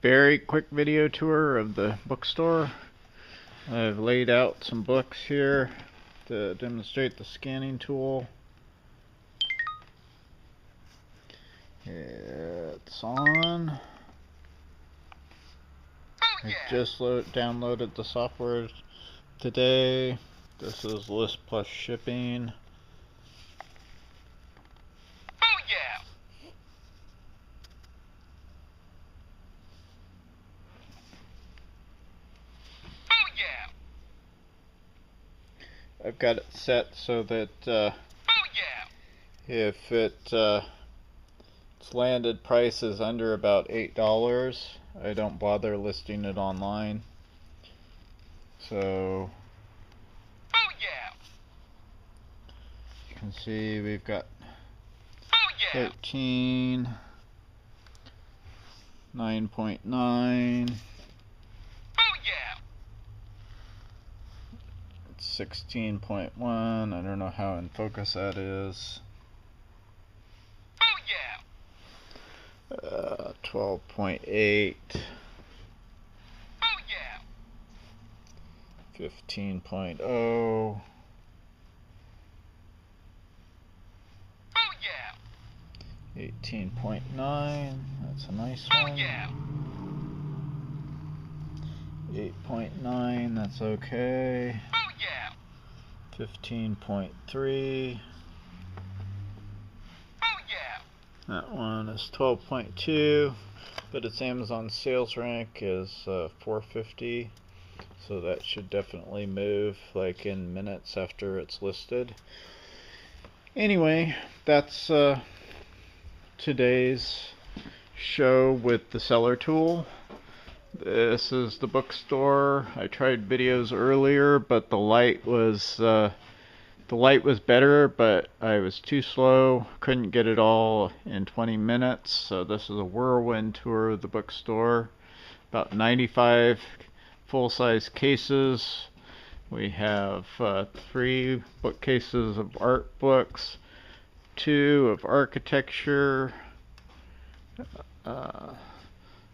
very quick video tour of the bookstore. I've laid out some books here to demonstrate the scanning tool. It's on. I just downloaded the software today. This is list plus shipping. I've got it set so that if its landed price is under about $8, I don't bother listing it online. So you can see we've got 13, 9.9, 16.1. I don't know how in focus that is. 12.8. 15.0. 18.9. That's a nice one. 8.9. That's okay. 15.3. That one is 12.2, but its Amazon sales rank is 450, so that should definitely move like in minutes after it's listed. Anyway, that's today's show with the seller tool. This is the bookstore. I tried videos earlier, but the light was better, but I was too slow. Couldn't get it all in 20 minutes. So this is a whirlwind tour of the bookstore. About 95 full-size cases. We have 3 bookcases of art books, 2 of architecture,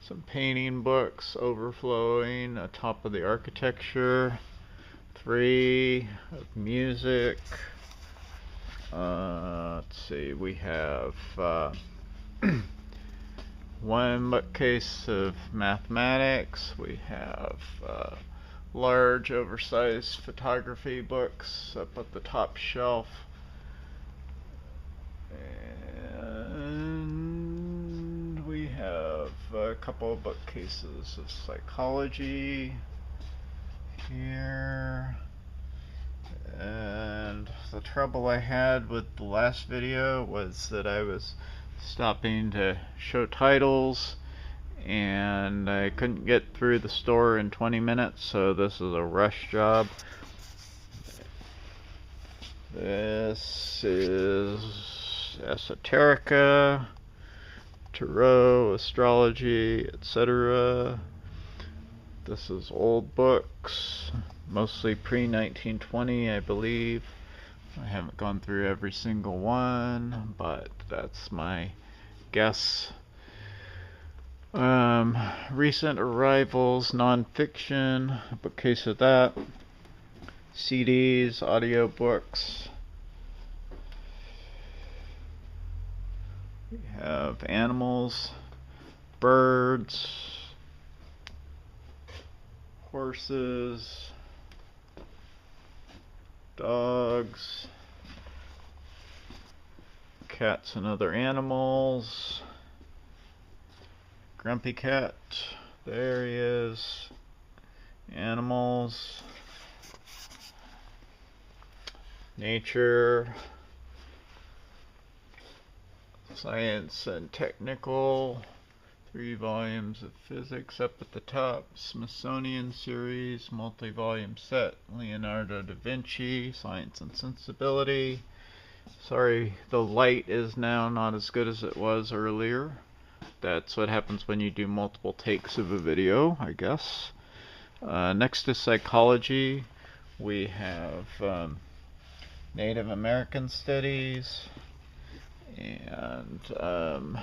some painting books overflowing atop of the architecture, 3 of music. Let's see, we have 1 bookcase of mathematics. We have large oversized photography books up at the top shelf. And we have a couple of bookcases of psychology here. And the trouble I had with the last video was that I was stopping to show titles and I couldn't get through the store in 20 minutes, so this is a rush job. This is esoterica, tarot, astrology, etc. This is old books, mostly pre-1920, I believe. I haven't gone through every single one, but that's my guess. Recent arrivals, non-fiction, a bookcase of that. CDs, audiobooks. We have animals, birds, horses, dogs, cats and other animals. Grumpy cat, there he is. Animals, nature, science and technical, 3 volumes of physics up at the top, Smithsonian series, multi-volume set, Leonardo da Vinci, Science and Sensibility. Sorry, the light is now not as good as it was earlier. That's what happens when you do multiple takes of a video, I guess. Next is psychology. We have Native American studies, and let's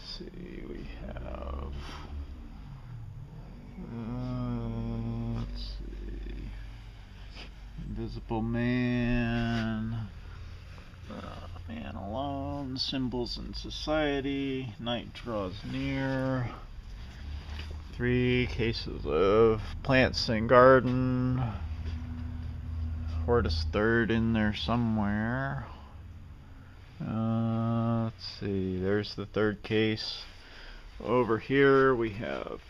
see, we have Invisible Man, Man Alone, Symbols in Society, Night Draws Near, 3 Cases of Plants and Garden, Hortus Third in there somewhere. Let's see, there's the 3rd case. Over here we have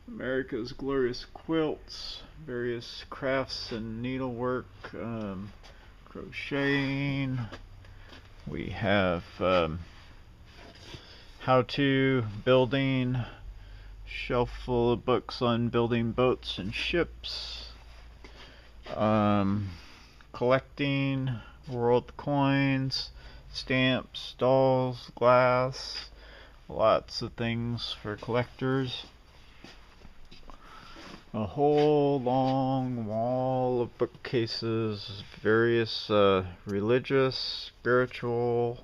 America's Glorious Quilts, various crafts and needlework, crocheting. We have how-to building, shelf full of books on building boats and ships, collecting, world coins, stamps, dolls, glass, lots of things for collectors. A whole long wall of bookcases, various religious, spiritual,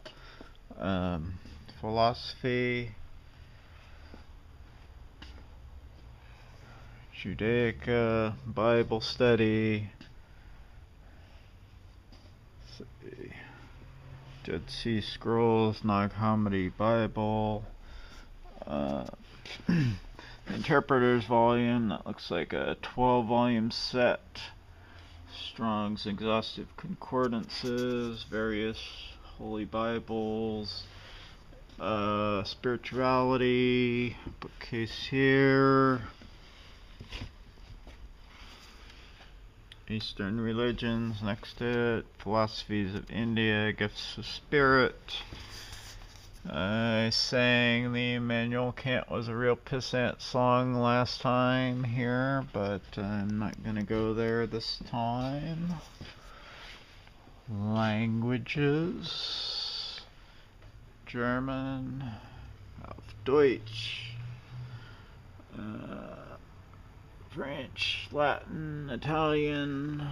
philosophy, Judaica, Bible study, Dead Sea Scrolls, Nag Hammadi Bible, Interpreter's volume, that looks like a 12-volume set, Strong's Exhaustive Concordances, various Holy Bibles, spirituality, bookcase here, Eastern religions next to it, philosophies of India, gifts of spirit. I sang the Immanuel Kant Was a Real Pissant song last time here, but I'm not going to go there this time. Languages: German, auf Deutsch, French, Latin, Italian,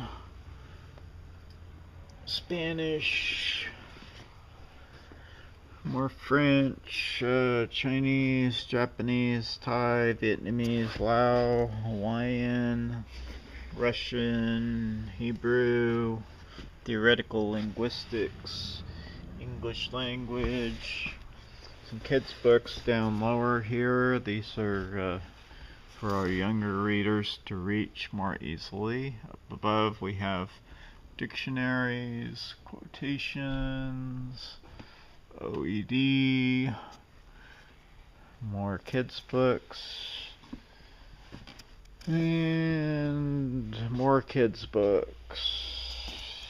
Spanish, more French, Chinese, Japanese, Thai, Vietnamese, Lao, Hawaiian, Russian, Hebrew, theoretical linguistics, English language, some kids' books down lower here. These are for our younger readers to reach more easily. Up above we have dictionaries, quotations, OED, more kids' books, and more kids' books.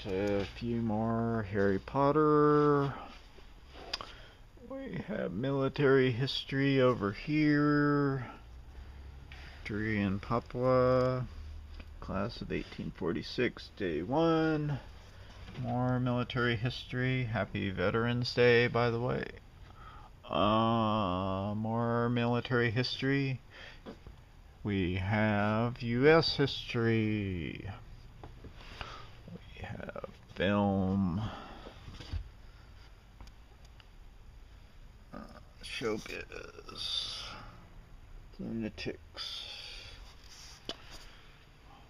A few more Harry Potter. We have military history over here. History in Papua. Class of 1846, Day 1. More military history. Happy Veterans Day, by the way. More military history. We have U.S. history. We have film. Showbiz. Lunatics.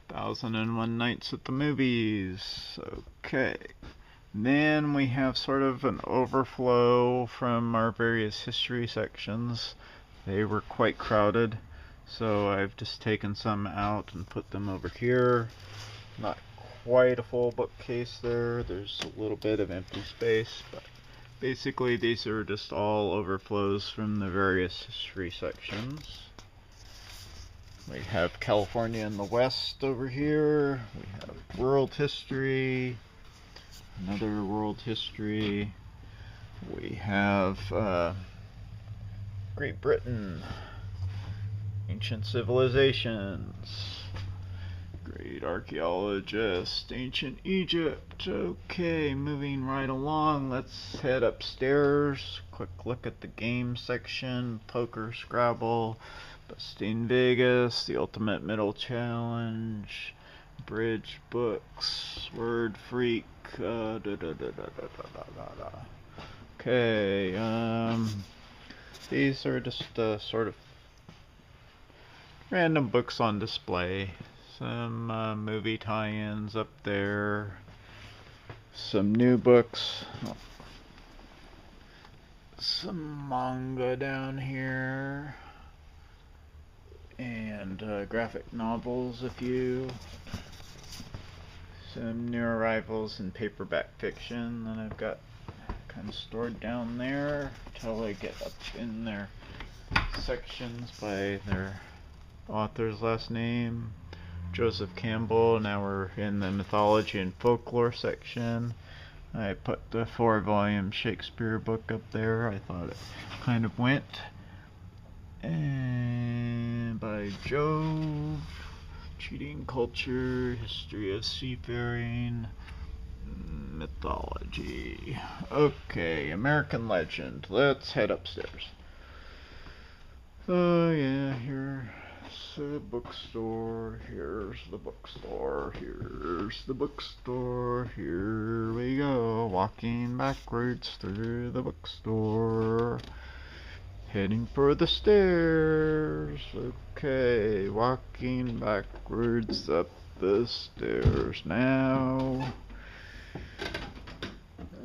1001 Nights at the Movies. Okay. Then we have sort of an overflow from our various history sections. They were quite crowded, so I've just taken some out and put them over here. Not quite a full bookcase there. There's a little bit of empty space, but basically these are just all overflows from the various history sections. We have California in the West over here. We have world history, another world history. We have Great Britain, ancient civilizations, great archaeologist, ancient Egypt. Okay, moving right along, let's head upstairs. Quick look at the game section: poker, Scrabble, Busting Vegas, the Ultimate Middle Challenge, bridge, books, Word Freak, Okay, these are just sort of random books on display. some movie tie-ins up there, some new books, some manga down here, and graphic novels a few, some new arrivals in paperback fiction that I've got kind of stored down there till I get up in their sections by their author's last name. Joseph Campbell. Now we're in the mythology and folklore section. I put the 4-volume Shakespeare book up there. I thought it kind of went. And by Jove, Cheating Culture, History of Seafaring, Mythology. Okay, American Legend. Let's head upstairs. Oh yeah, here's the bookstore, here's the bookstore, here's the bookstore, here we go, walking backwards through the bookstore, heading for the stairs. Okay, walking backwards up the stairs now.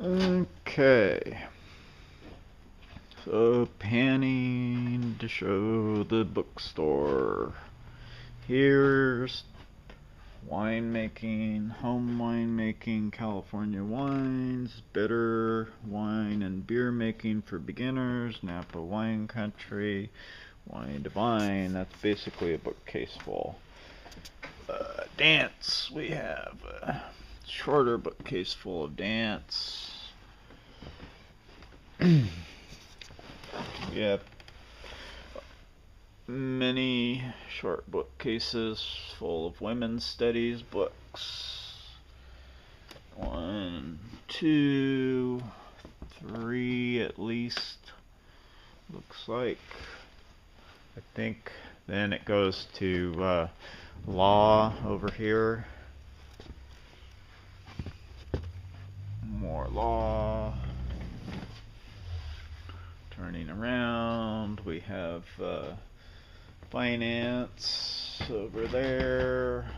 Okay. So, panning to show the bookstore. Here's winemaking, home winemaking, California wines, bitter wine and beer making for beginners, Napa Wine Country, Wine Divine. That's basically a bookcase full. Dance. We have a shorter bookcase full of dance. We have many short bookcases full of women's studies books. 1, 2, 3 at least. Looks like. I think then it goes to law over here. More law. Turning around, we have finance over there.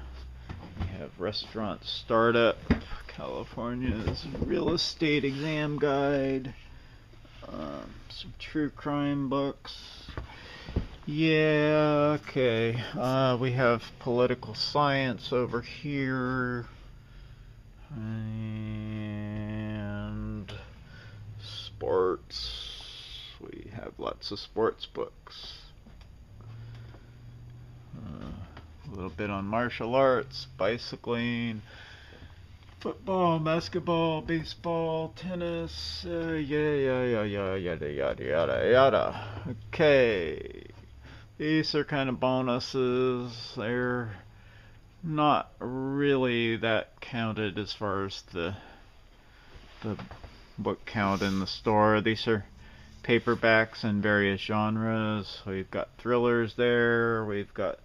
We have restaurant startup, California's real estate exam guide, some true crime books. Yeah, okay. We have political science over here. And sports. We have lots of sports books. A little bit on martial arts, bicycling, football, basketball, baseball, tennis, yada yada. Okay. These are kind of bonuses. They're not really that counted as far as the book count in the store. These are paperbacks in various genres. We've got thrillers there. We've got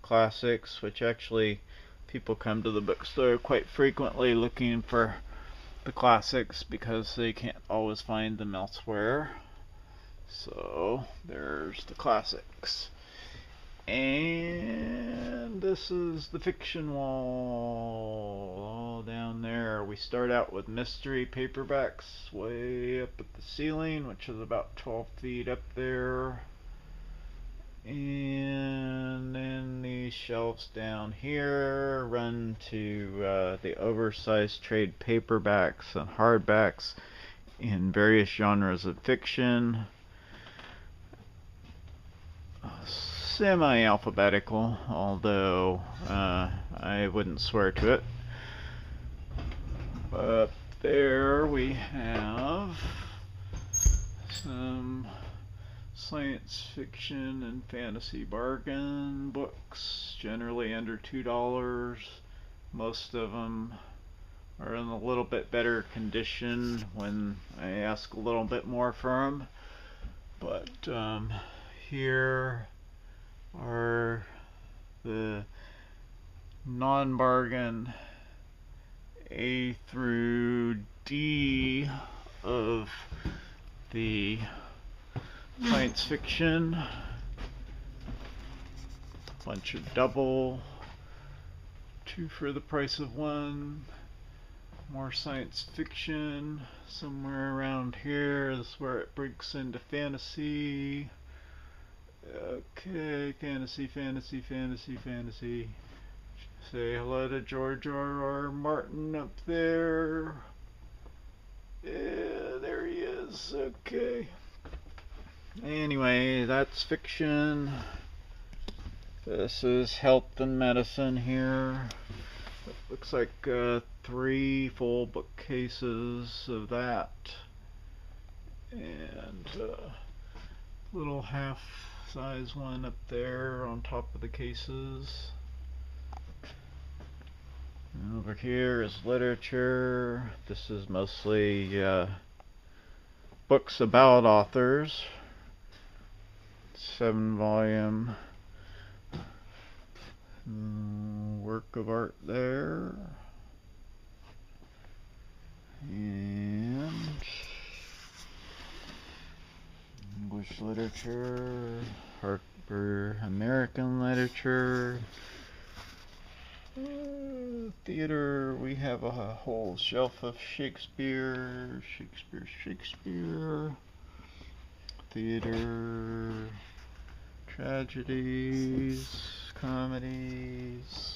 classics, which actually people come to the bookstore quite frequently looking for the classics because they can't always find them elsewhere. So there's the classics. And this is the fiction wall, all down there. We start out with mystery paperbacks way up at the ceiling, which is about 12 feet up there. And then these shelves down here run to the oversized trade paperbacks and hardbacks in various genres of fiction. Semi-alphabetical, although I wouldn't swear to it. Up there we have some science fiction and fantasy bargain books, generally under $2. Most of them are in a little bit better condition when I ask a little bit more for them. But here are the non-bargain A through D of the science fiction. Bunch of double Two for the price of one. More science fiction. Somewhere around here is where it breaks into fantasy. Okay, fantasy, fantasy, fantasy, fantasy. Say hello to George R.R. Martin up there. Yeah, there he is. Okay. Anyway, that's fiction. This is health and medicine here. It looks like 3 full bookcases of that. And little half-size one up there on top of the cases. And over here is literature. This is mostly books about authors. 7-volume work of art there. And English literature, Harper American literature. Theater, we have a whole shelf of Shakespeare. Theater, tragedies, comedies.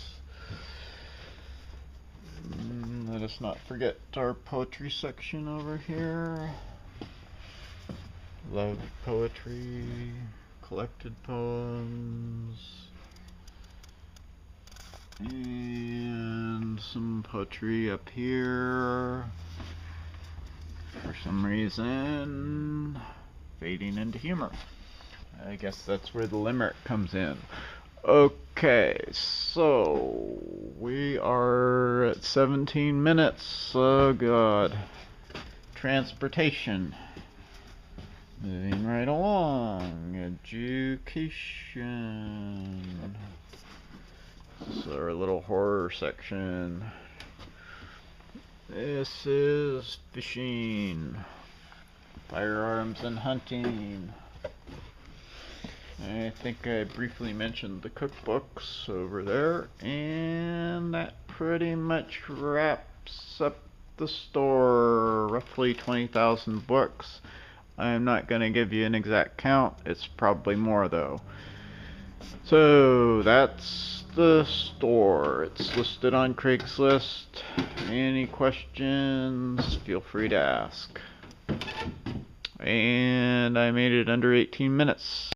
Let us not forget our poetry section over here. Love poetry, collected poems, and some poetry up here. For some reason, fading into humor. I guess that's where the limerick comes in. Okay, so we are at 17 minutes. Oh God. Transportation. Moving right along. Education. This is our little horror section. This is fishing. Firearms and hunting. I think I briefly mentioned the cookbooks over there, and that pretty much wraps up the store. Roughly 20,000 books. I'm not going to give you an exact count. It's probably more though. So that's the store. It's listed on Craigslist. Any questions, feel free to ask. And I made it under 18 minutes.